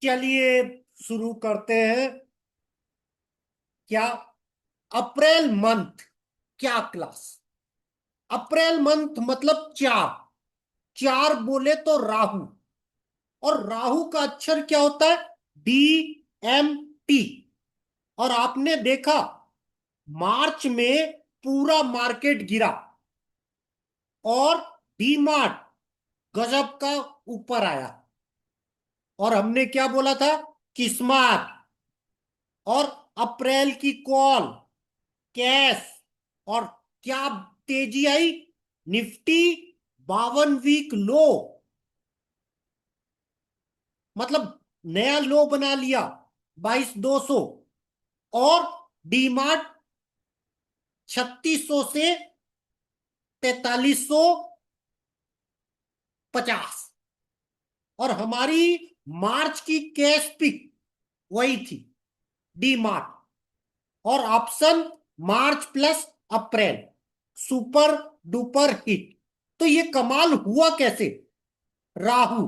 चलिए शुरू करते हैं। क्या अप्रैल मंथ, क्या क्लास? अप्रैल मंथ मतलब चार। चार बोले तो राहु, और राहु का अक्षर क्या होता है? DMT। और आपने देखा मार्च में पूरा मार्केट गिरा और डीमार्ट गजब का ऊपर आया। और हमने क्या बोला था? किस्मत। और अप्रैल की कॉल, कैश। और क्या तेजी आई? निफ्टी 52 वीक लो, मतलब नया लो बना लिया 22,200। और डीमार्ट 3600 से 4350। और हमारी मार्च की कैश पिक वही थी, डीमार्ट। और ऑप्शन मार्च प्लस अप्रैल, सुपर डुपर हिट। तो ये कमाल हुआ कैसे? राहु।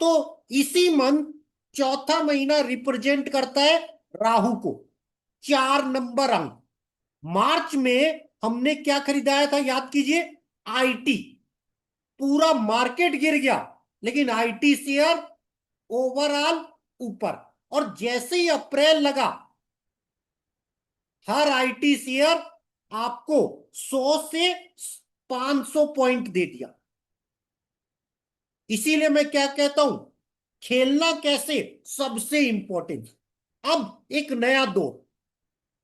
तो इसी मंथ चौथा महीना रिप्रेजेंट करता है राहु को। 4 नंबर अंक। मार्च में हमने क्या खरीदाया था, याद कीजिए? IT। पूरा मार्केट गिर गया, लेकिन IT शेयर ओवरऑल ऊपर। और जैसे ही अप्रैल लगा, हर IT शेयर आपको 100 से 500 पॉइंट दे दिया। इसीलिए मैं क्या कहता हूं, खेलना कैसे सबसे इंपॉर्टेंट। अब एक नया दौर,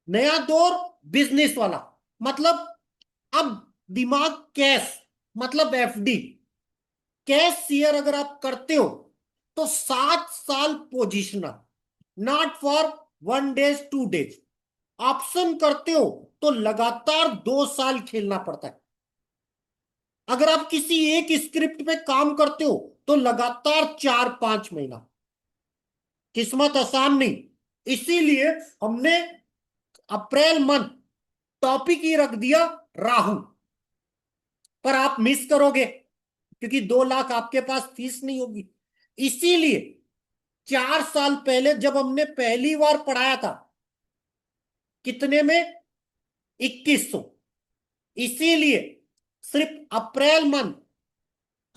नया दौर बिजनेस वाला। मतलब अब दिमाग कैश, मतलब FD। कैश शेयर अगर आप करते हो तो 7 साल positional, not for 1 days 2 days. Option करते हो तो लगातार 2 साल खेलना पड़ता है। अगर आप किसी एक स्क्रिप्ट पे काम करते हो तो लगातार 4-5 महीना। किस्मत आसान नहीं। इसीलिए हमने अप्रैल मंथ टॉपिक ही रख दिया राहु। पर आप मिस करोगे, क्योंकि 2 लाख आपके पास फीस नहीं होगी। इसीलिए 4 साल पहले जब हमने पहली बार पढ़ाया था, कितने में? 2100। इसीलिए सिर्फ अप्रैल मंथ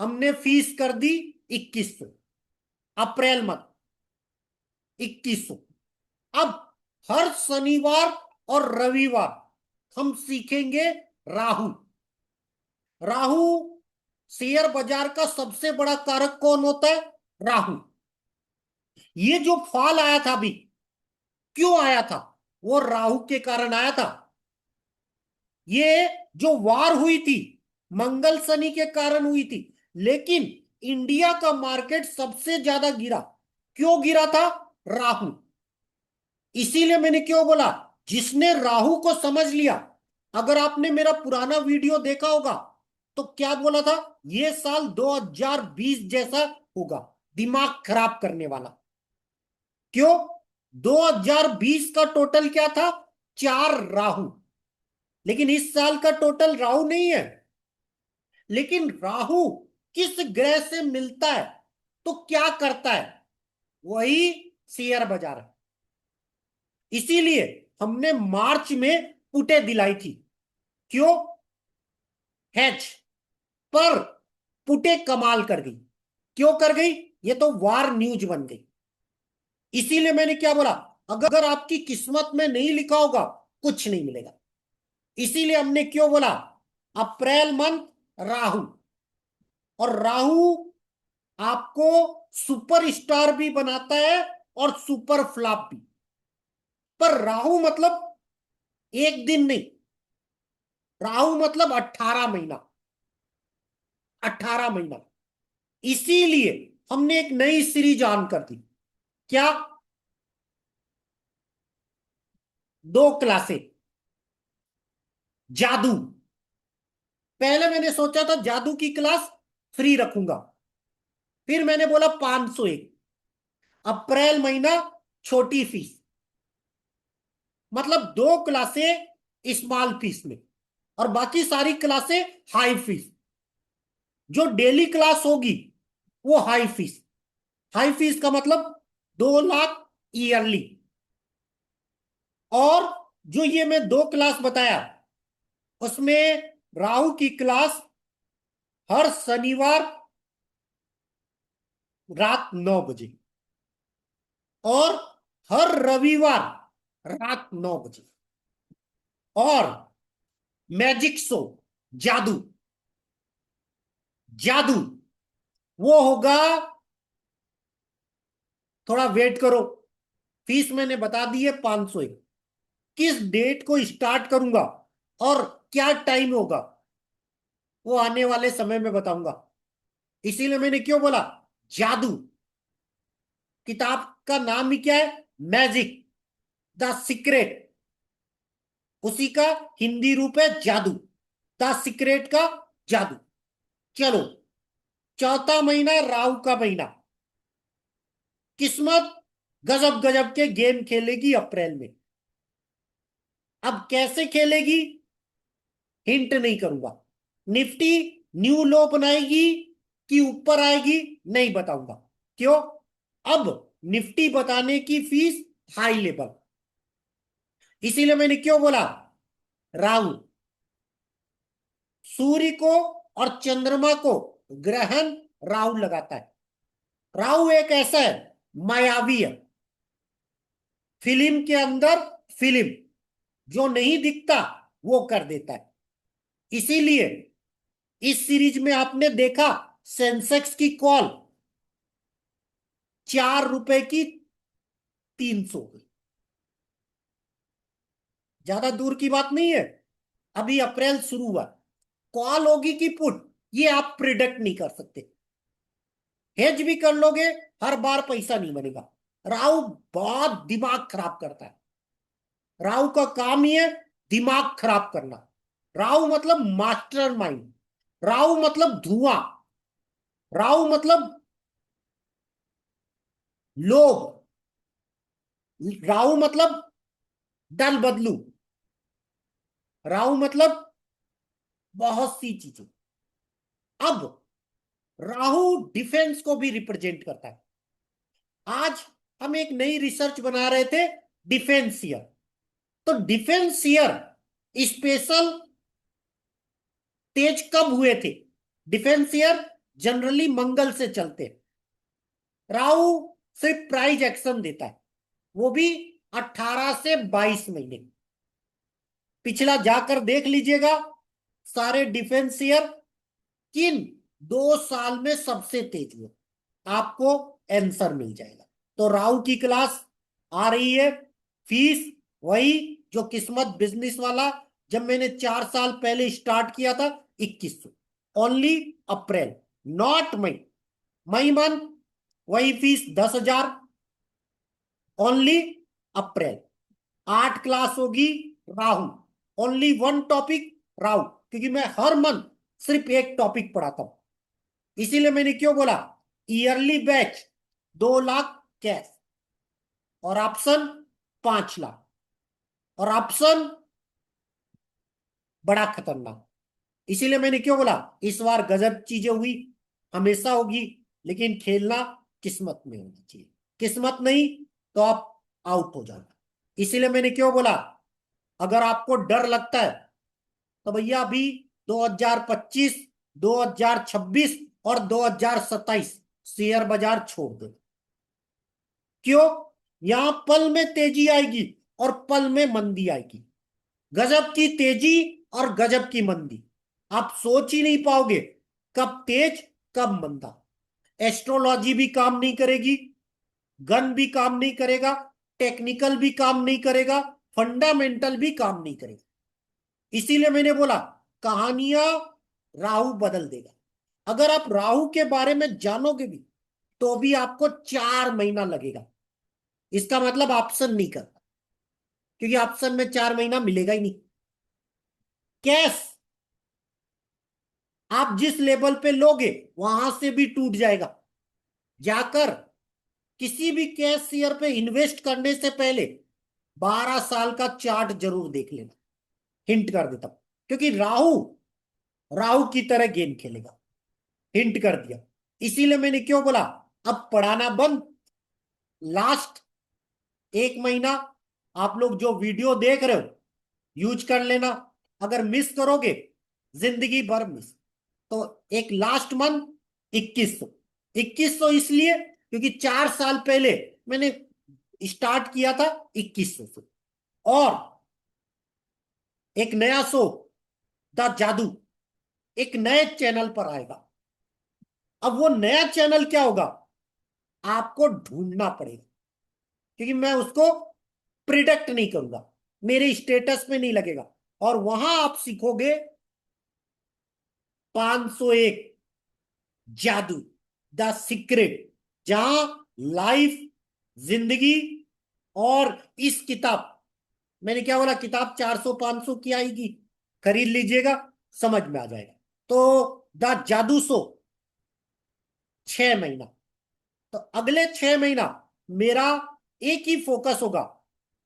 हमने फीस कर दी 2100। April month 2100। अब हर शनिवार और रविवार हम सीखेंगे राहु। राहु, शेयर बाजार का सबसे बड़ा कारक कौन होता है? राहु। ये जो फॉल आया था अभी, क्यों आया था? वो राहु के कारण आया था। ये जो वार हुई थी, मंगल शनि के कारण हुई थी। लेकिन इंडिया का मार्केट सबसे ज्यादा गिरा। क्यों गिरा था? राहु। इसीलिए मैंने क्यों बोला, जिसने राहु को समझ लिया। अगर आपने मेरा पुराना वीडियो देखा होगा तो क्या बोला था? ये साल 2020 जैसा होगा, दिमाग खराब करने वाला। क्यों? 2020 का टोटल क्या था? 4 राहु। लेकिन इस साल का टोटल राहु नहीं है। लेकिन राहु किस ग्रह से मिलता है तो क्या करता है? वही शेयर बाजार है। इसीलिए हमने मार्च में पुटे दिलाई थी। क्यों? हैच। पर पुटे कमाल कर गई। क्यों कर गई? ये तो वार न्यूज बन गई। इसीलिए मैंने क्या बोला, अगर आपकी किस्मत में नहीं लिखा होगा कुछ नहीं मिलेगा। इसीलिए हमने क्यों बोला अप्रैल मंथ राहु। और राहु आपको सुपर स्टार भी बनाता है और सुपर फ्लॉप भी। पर राहु मतलब एक दिन नहीं, राहु मतलब 18 महीना। 18 महीना। इसीलिए हमने एक नई सीरीज ऑन कर दी। क्या? 2 क्लासें जादू। पहले मैंने सोचा था जादू की क्लास फ्री रखूंगा, फिर मैंने बोला 501। अप्रैल महीना छोटी फीस, मतलब 2 क्लासें स्मॉल फीस में, और बाकी सारी क्लासें हाई फीस। जो डेली क्लास होगी वो हाई फीस। हाई फीस का मतलब 2 लाख ईयरली। और जो ये मैं 2 क्लास बताया, उसमें राहु की क्लास हर शनिवार रात 9 बजे, और हर रविवार रात 9 बजे। और मैजिक शो, जादू, जादू वो होगा, थोड़ा वेट करो, फीस मैंने बता दी है 500। किस डेट को स्टार्ट करूंगा और क्या टाइम होगा, वो आने वाले समय में बताऊंगा। इसीलिए मैंने क्यों बोला जादू। किताब का नाम ही क्या है, मैजिक द सीक्रेट। उसी का हिंदी रूप है जादू, द सीक्रेट का जादू। चलो, चौथा महीना राहु का महीना। किस्मत गजब गजब के गेम खेलेगी अप्रैल में। अब कैसे खेलेगी, हिंट नहीं करूंगा। निफ्टी न्यू लो बनाएगी कि ऊपर आएगी, नहीं बताऊंगा। क्यों, अब निफ्टी बताने की फीस हाई लेवल। इसीलिए मैंने क्यों बोला राहु, सूर्य को और चंद्रमा को ग्रहण राहु लगाता है। राहु एक ऐसा है, मायावी है, फिल्म के अंदर फिल्म, जो नहीं दिखता वो कर देता है। इसीलिए इस सीरीज में आपने देखा, सेंसेक्स की कॉल 4 रुपए की 300 की। ज्यादा दूर की बात नहीं है, अभी अप्रैल शुरू हुआ। कॉल होगी कि पुट, ये आप प्रिडिक्ट नहीं कर सकते। हेज भी कर लोगे, हर बार पैसा नहीं बनेगा। राहु बहुत दिमाग खराब करता है। राहु का काम ही है दिमाग खराब करना। राहु मतलब मास्टर माइंड, राहु मतलब धुआं, राहु मतलब लोभ, राहु मतलब दल बदलू, राहु मतलब बहुत सी चीजें। अब राहु डिफेंस को भी रिप्रेजेंट करता है। आज हम एक नई रिसर्च बना रहे थे, डिफेंस ईयर। तो डिफेंस ईयर स्पेशल तेज कब हुए थे, डिफेंस ईयर जनरली मंगल से चलते हैं। राहु सिर्फ प्राइज एक्शन देता है, वो भी 18 से 22 महीने। पिछला जाकर देख लीजिएगा, सारे डिफेंस ईयर किन 2 साल में सबसे तेज हुए, आपको आंसर मिल जाएगा। तो राहु की क्लास आ रही है, फीस वही जो किस्मत बिजनेस वाला, जब मैंने 4 साल पहले स्टार्ट किया था, 2100। ओनली अप्रैल, नॉट मई। मई मंथ वही फीस 10,000। ओनली अप्रैल 8 क्लास होगी राहु, ओनली वन टॉपिक राहु, क्योंकि मैं हर मंथ सिर्फ एक टॉपिक पढ़ाता हूं। इसीलिए मैंने क्यों बोला ईयरली बैच 2 लाख कैश, और ऑप्शन 5 लाख, और ऑप्शन बड़ा खतरनाक। इसीलिए मैंने क्यों बोला इस बार गजब चीजें हुई, हमेशा होगी, लेकिन खेलना किस्मत में होना चाहिए। किस्मत नहीं तो आप आउट हो जाओगे। इसीलिए मैंने क्यों बोला, अगर आपको डर लगता है तो भैया अभी 2025, 2026 और 2027 शेयर बाजार छोड़ दो। क्यों, यहां पल में तेजी आएगी और पल में मंदी आएगी। गजब की तेजी और गजब की मंदी, आप सोच ही नहीं पाओगे कब तेज कब मंदा। एस्ट्रोलॉजी भी काम नहीं करेगी, गन भी काम नहीं करेगा, टेक्निकल भी काम नहीं करेगा, फंडामेंटल भी काम नहीं करेगा। इसीलिए मैंने बोला कहानियां राहु बदल देगा। अगर आप राहु के बारे में जानोगे भी तो भी आपको 4 महीना लगेगा। इसका मतलब ऑप्शन नहीं करता, क्योंकि ऑप्शन में 4 महीना मिलेगा ही नहीं। कैश आप जिस लेवल पे लोगे वहां से भी टूट जाएगा। जाकर किसी भी कैश शेयर पे इन्वेस्ट करने से पहले 12 साल का चार्ट जरूर देख लेना, हिंट कर देता हूं। क्योंकि राहु राहु की तरह गेम खेलेगा, हिंट कर दिया। इसीलिए मैंने क्यों बोला अब पढ़ाना बंद, लास्ट एक महीना आप लोग जो वीडियो देख रहे हो यूज कर लेना। अगर मिस करोगे जिंदगी भर मिस। तो एक लास्ट मंथ 2100। 2100 इसलिए क्योंकि 4 साल पहले मैंने स्टार्ट किया था 2100 से। और एक नया शो द जादू एक नए चैनल पर आएगा। अब वो नया चैनल क्या होगा आपको ढूंढना पड़ेगा, क्योंकि मैं उसको प्रिडिक्ट नहीं करूंगा, मेरे स्टेटस में नहीं लगेगा। और वहां आप सीखोगे 501 जादू, द सीक्रेट, जहां लाइफ, जिंदगी और इस किताब, मैंने क्या बोला, किताब 400 500 की आएगी, खरीद लीजिएगा, समझ में आ जाएगा। तो द जादू शो 6 महीना। तो अगले 6 महीना मेरा एक ही फोकस होगा,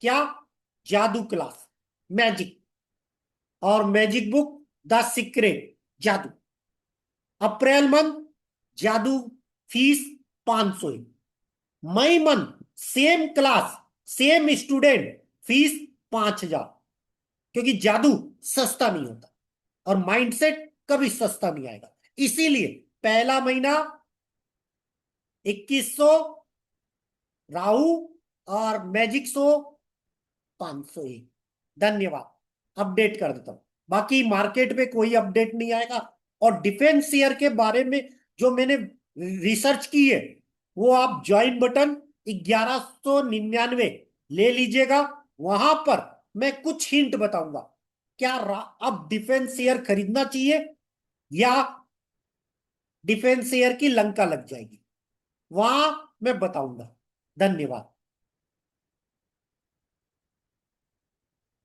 क्या, जादू क्लास, मैजिक, और मैजिक बुक द सीक्रेट जादू। अप्रैल मंथ जादू फीस 500 ही। मई month same class same student, fees 5,000। क्योंकि जादू सस्ता नहीं होता और माइंडसेट कभी सस्ता नहीं आएगा। इसीलिए पहला महीना 2100 राहु और मैजिक शो 500 ही। धन्यवाद, अपडेट कर देता हूं। बाकी मार्केट में कोई अपडेट नहीं आएगा। और डिफेंस शेयर के बारे में जो मैंने रिसर्च की है, वो आप ज्वाइन बटन 1199 ले लीजिएगा। वहां पर मैं कुछ हिंट बताऊंगा, क्या अब डिफेंस शेयर खरीदना चाहिए या डिफेंस शेयर की लंका लग जाएगी, वहां मैं बताऊंगा। धन्यवाद।